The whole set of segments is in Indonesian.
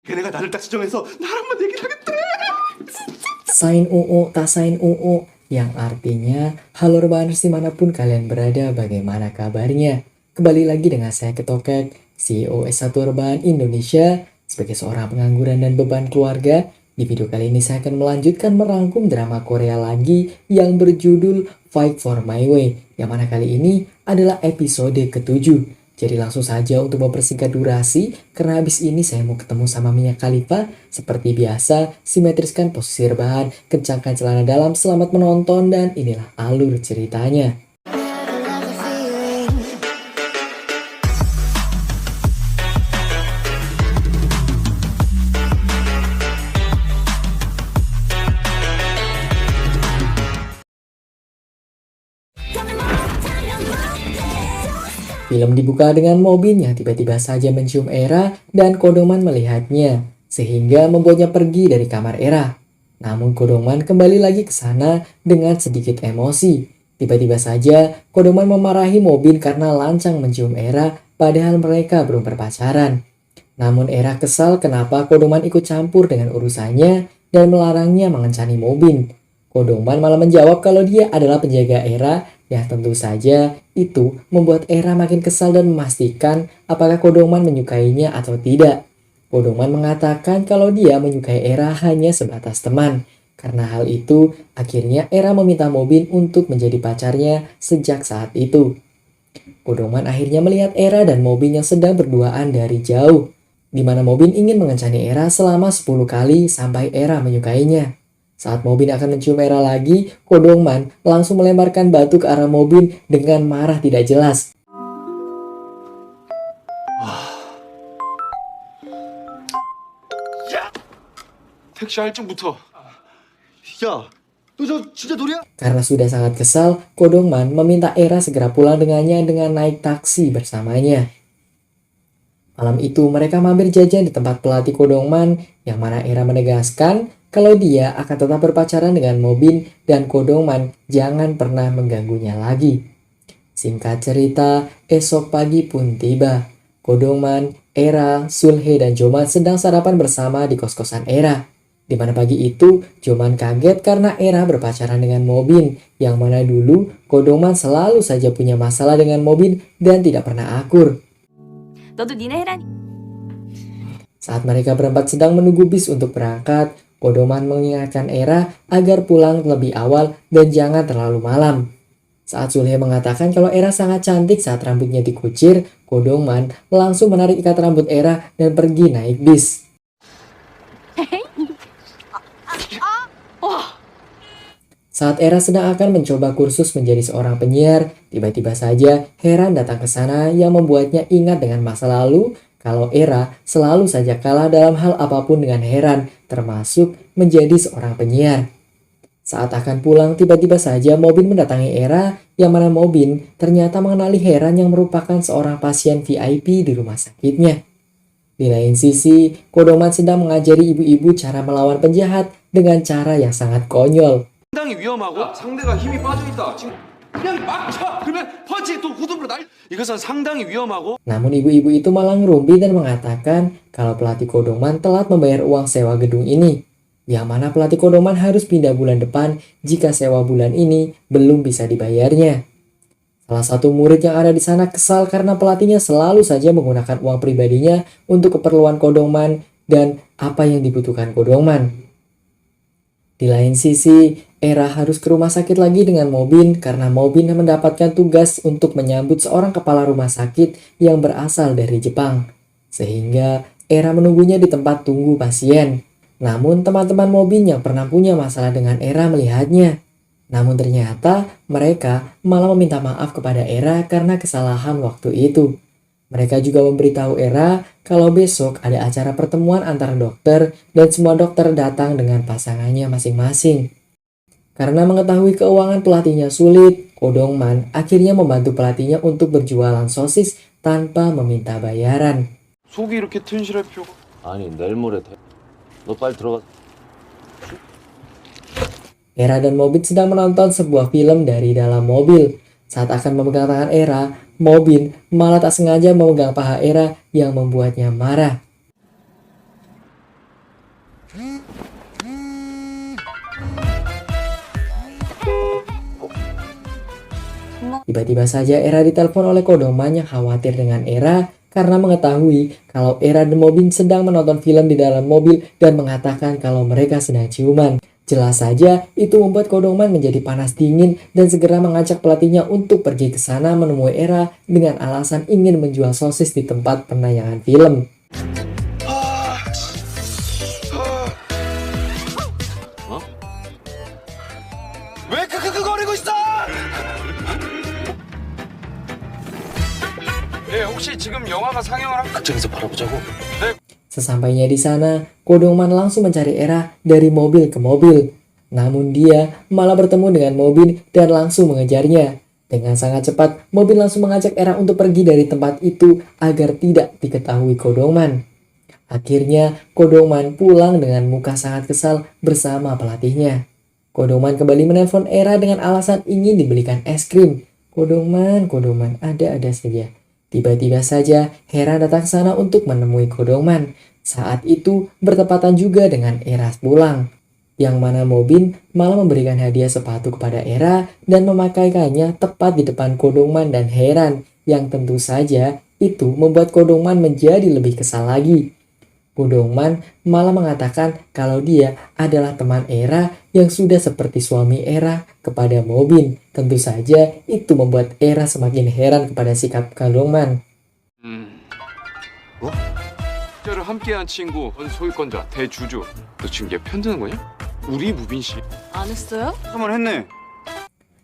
걔네가 나를 딱 지정해서 나랑만 얘기를 하겠대. Sain UU tak sain UU, yang artinya halo rebahaners dimanapun kalian berada, bagaimana kabarnya? Kembali lagi dengan saya Ketokek, CEO S1 Rebahan Indonesia. Sebagai seorang pengangguran dan beban keluarga, di video kali ini saya akan melanjutkan merangkum drama Korea lagi yang berjudul Fight for My Way, yang mana kali ini adalah episode ke-7. Jadi langsung saja untuk mempersingkat durasi, karena habis ini saya mau ketemu sama Mia Khalifa. Seperti biasa, simetriskan posisi rebahan, kencangkan celana dalam, selamat menonton, dan inilah alur ceritanya. Film dibuka dengan Mobin yang tiba-tiba saja mencium Era dan Kodoman melihatnya, sehingga membuatnya pergi dari kamar Era. Namun Kodoman kembali lagi ke sana dengan sedikit emosi. Tiba-tiba saja Kodoman memarahi Mobin karena lancang mencium Era padahal mereka belum berpacaran. Namun Era kesal kenapa Kodoman ikut campur dengan urusannya dan melarangnya mengencani Mobin. Kodoman malah menjawab kalau dia adalah penjaga Era. Ya tentu saja itu membuat Era makin kesal dan memastikan apakah Kodoman menyukainya atau tidak. Kodoman mengatakan kalau dia menyukai Era hanya sebatas teman. Karena hal itu, akhirnya Era meminta Mobin untuk menjadi pacarnya sejak saat itu. Kodoman akhirnya melihat Era dan Mobin yang sedang berduaan dari jauh, di mana Mobin ingin mengencani Era selama 10 kali sampai Era menyukainya. Saat Mobin akan mencium Era lagi, Kodoman langsung melemparkan batu ke arah Mobin dengan marah tidak jelas. 택시 할증부터. 야, 너 저 진짜 놀이야? Karena sudah sangat kesal, Kodoman meminta Era segera pulang dengannya dengan naik taksi bersamanya. Malam itu mereka mampir jajan di tempat pelatih Kodoman, yang mana Era menegaskan kalau dia akan tetap berpacaran dengan Mobin dan Kodoman jangan pernah mengganggunya lagi. Singkat cerita, esok pagi pun tiba. Kodoman, Era, Sulhe, dan Joman sedang sarapan bersama di kos-kosan Era. Di mana pagi itu, Joman kaget karena Era berpacaran dengan Mobin, yang mana dulu Kodoman selalu saja punya masalah dengan Mobin dan tidak pernah akur. 너도 니네 해라니. Saat mereka berempat sedang menunggu bis untuk berangkat, Kodoman mengingatkan Era agar pulang lebih awal dan jangan terlalu malam. Saat Sulhe mengatakan kalau Era sangat cantik saat rambutnya dikucir, Kodoman langsung menarik ikat rambut Era dan pergi naik bis. Saat Era sedang akan mencoba kursus menjadi seorang penyiar, tiba-tiba saja Heran datang ke sana yang membuatnya ingat dengan masa lalu kalau Era selalu saja kalah dalam hal apapun dengan Heran, termasuk menjadi seorang penyiar. Saat akan pulang, tiba-tiba saja Mobin mendatangi Era, yang mana Mobin ternyata mengenali Heran yang merupakan seorang pasien VIP di rumah sakitnya. Di lain sisi, Kodoman sedang mengajari ibu-ibu cara melawan penjahat dengan cara yang sangat konyol. 상당히 위험하고 상대가 힘이 빠져 있다. 지금 그냥 막 쳐. 그러면 펀치 또 후두부로 날. 이것은 상당히 위험하고. Namun ibu-ibu itu malah ngerumpi dan mengatakan kalau pelatih Kodoman telat membayar uang sewa gedung ini. Yang mana pelatih Kodoman harus pindah bulan depan jika sewa bulan ini belum bisa dibayarnya. Salah satu murid yang ada di sana kesal karena pelatihnya selalu saja menggunakan uang pribadinya untuk keperluan Kodoman dan apa yang dibutuhkan Kodoman. Di lain sisi, Era harus ke rumah sakit lagi dengan Mobin karena Mobin mendapatkan tugas untuk menyambut seorang kepala rumah sakit yang berasal dari Jepang. Sehingga Era menunggunya di tempat tunggu pasien. Namun teman-teman Mobin yang pernah punya masalah dengan Era melihatnya. Namun ternyata mereka malah meminta maaf kepada Era karena kesalahan waktu itu. Mereka juga memberitahu Era kalau besok ada acara pertemuan antara dokter dan semua dokter datang dengan pasangannya masing-masing. Karena mengetahui keuangan pelatihnya sulit, Kodoman akhirnya membantu pelatihnya untuk berjualan sosis tanpa meminta bayaran. 속이 이렇게 튼실할 필요가. 아니 내일 모레 너 빨리 들어가. Era dan Mobin sedang menonton sebuah film dari dalam mobil. Saat akan memegang tangan Era, Mobin malah tak sengaja memegang paha Era yang membuatnya marah. Tiba-tiba saja Era ditelepon oleh Kodoman yang khawatir dengan Era karena mengetahui kalau Era dan Mobin sedang menonton film di dalam mobil dan mengatakan kalau mereka sedang ciuman. Jelas saja itu membuat Kodoman menjadi panas dingin dan segera mengajak pelatihnya untuk pergi ke sana menemui Era dengan alasan ingin menjual sosis di tempat penayangan film. 왜 크크크거리고 있어? 예, 혹시 지금 영화가 상영을 한 극장에서 바라보자고. Sesampainya di sana, Kodoman langsung mencari Era dari mobil ke mobil. Namun dia malah bertemu dengan Mobin dan langsung mengejarnya. Dengan sangat cepat, Mobin langsung mengajak Era untuk pergi dari tempat itu agar tidak diketahui Kodoman. Akhirnya, Kodoman pulang dengan muka sangat kesal bersama pelatihnya. Kodoman kembali menelpon Era dengan alasan ingin dibelikan es krim. Kodoman, ada-ada saja. Tiba-tiba saja Hera datang ke sana untuk menemui Kodoman. Saat itu bertepatan juga dengan Era pulang. Yang mana Mobin malah memberikan hadiah sepatu kepada Era dan memakaikannya tepat di depan Kodoman dan Heran. Yang tentu saja itu membuat Kodoman menjadi lebih kesal lagi. Kodoman malah mengatakan kalau dia adalah teman Era yang sudah seperti suami Era kepada Mobin. Tentu saja itu membuat Era semakin heran kepada sikap Kodoman. 뭐? 를 함께한 친구, 소유권자, 대주주. 너 지금 얘 편드는 거냐? 우리 무빈 씨. 안 했어요? 한번 했네.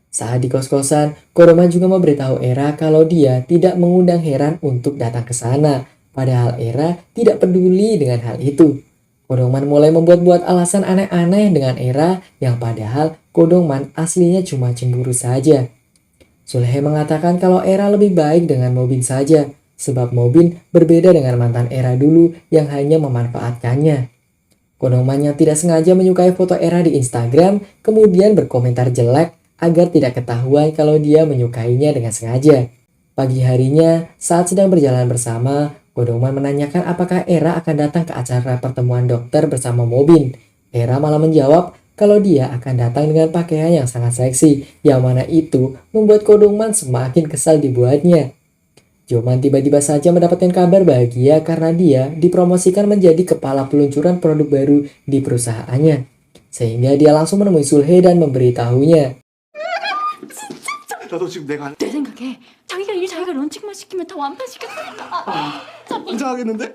Saat di kos-kosan, Kodoman juga memberitahu Era kalau dia tidak mengundang Heran untuk datang ke sana. Padahal Era tidak peduli dengan hal itu. Kodoman mulai membuat-buat alasan aneh-aneh dengan Era yang padahal Kodoman aslinya cuma cemburu saja. Sulhe mengatakan kalau Era lebih baik dengan Mobin saja, sebab Mobin berbeda dengan mantan Era dulu yang hanya memanfaatkannya. Kodoman yang tidak sengaja menyukai foto Era di Instagram kemudian berkomentar jelek agar tidak ketahuan kalau dia menyukainya dengan sengaja. Pagi harinya, saat sedang berjalan bersama, Kodoman menanyakan apakah Era akan datang ke acara pertemuan dokter bersama Mobin. Era malah menjawab kalau dia akan datang dengan pakaian yang sangat seksi, yang mana itu membuat Kodoman semakin kesal dibuatnya. Joman tiba-tiba saja mendapatkan kabar bahagia karena dia dipromosikan menjadi kepala peluncuran produk baru di perusahaannya. Sehingga dia langsung menemui Sulhe dan memberitahunya. 나도 지금 내가 내 생각에 자기가 런칭만 시키면 다 완판시켰다니까. 환장하겠는데?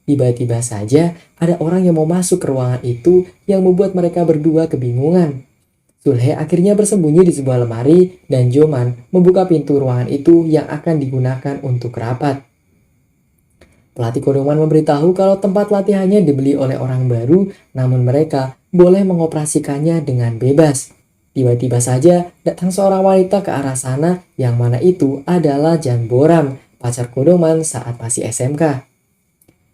Tiba-tiba saja ada orang yang mau masuk ke ruangan itu yang membuat mereka berdua kebingungan. Sulhe akhirnya bersembunyi di sebuah lemari dan Joman membuka pintu ruangan itu yang akan digunakan untuk rapat. Pelatih Kodoman memberitahu kalau tempat latihannya dibeli oleh orang baru, namun mereka boleh mengoperasikannya dengan bebas. Tiba-tiba saja datang seorang wanita ke arah sana yang mana itu adalah Jan Boram, pacar Kodoman saat masih SMK.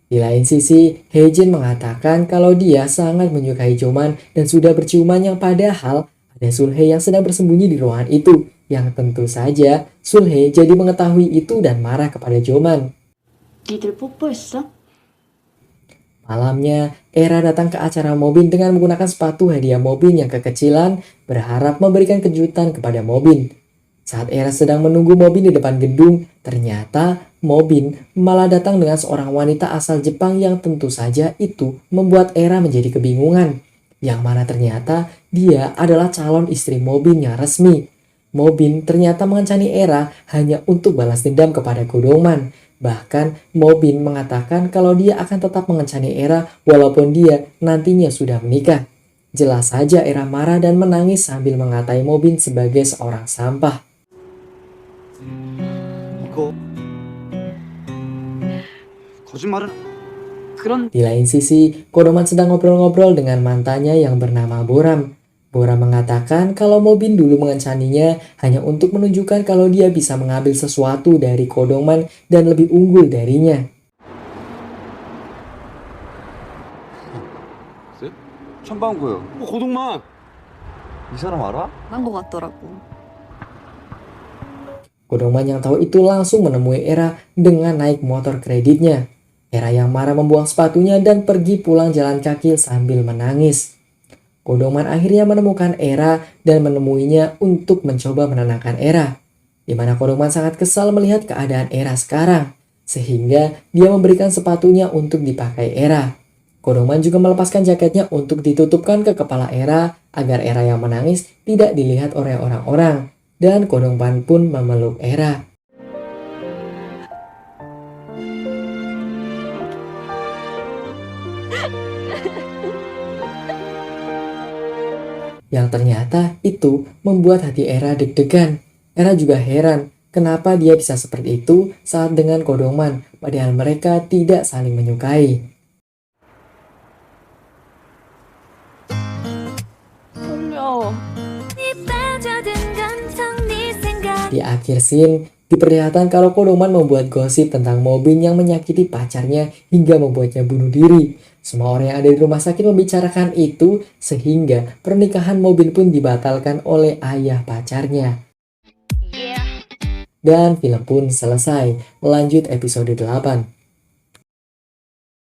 Di lain sisi, Heijin mengatakan kalau dia sangat menyukai Joman dan sudah berciuman yang padahal ada Sulhe yang sedang bersembunyi di ruangan itu. Yang tentu saja Sulhe jadi mengetahui itu dan marah kepada Joman. 니들 뽀뽀했어? Malamnya, Era datang ke acara Mobin dengan menggunakan sepatu hadiah Mobin yang kekecilan, berharap memberikan kejutan kepada Mobin. Saat Era sedang menunggu Mobin di depan gedung, ternyata Mobin malah datang dengan seorang wanita asal Jepang yang tentu saja itu membuat Era menjadi kebingungan. Yang mana ternyata dia adalah calon istri Mobin yang resmi. Mobin ternyata mengencani Era hanya untuk balas dendam kepada Kodoman. Bahkan Mobin mengatakan kalau dia akan tetap mengencani Era walaupun dia nantinya sudah menikah. Jelas saja Era marah dan menangis sambil mengatai Mobin sebagai seorang sampah. 이거 거짓말은 그런 Di lain sisi, Kodoman sedang ngobrol-ngobrol dengan mantannya yang bernama Boram. Boram mengatakan kalau Mobin dulu mengencaninya hanya untuk menunjukkan kalau dia bisa mengambil sesuatu dari Kodoman dan lebih unggul darinya. 천방구요. 고동만. 이 사람 알아? 난거 같더라고. Kodoman yang tahu itu langsung menemui Era dengan naik motor kreditnya. Era yang marah membuang sepatunya dan pergi pulang jalan kaki sambil menangis. Kodoman akhirnya menemukan Era dan menemuinya untuk mencoba menenangkan Era. Di mana Kodoman sangat kesal melihat keadaan Era sekarang, sehingga dia memberikan sepatunya untuk dipakai Era. Kodoman juga melepaskan jaketnya untuk ditutupkan ke kepala Era agar Era yang menangis tidak dilihat oleh orang-orang. Dan Kodoman pun memeluk Era. Yang ternyata itu membuat hati Era deg-degan. Era juga heran kenapa dia bisa seperti itu saat dengan Kodoman, padahal mereka tidak saling menyukai. 졸려. Di akhir scene, diperlihatkan kalau Kodoman membuat gosip tentang Mobin yang menyakiti pacarnya hingga membuatnya bunuh diri. Semua orang yang ada di rumah sakit membicarakan itu sehingga pernikahan Mobin pun dibatalkan oleh ayah pacarnya. Dan film pun selesai. Lanjut episode 8.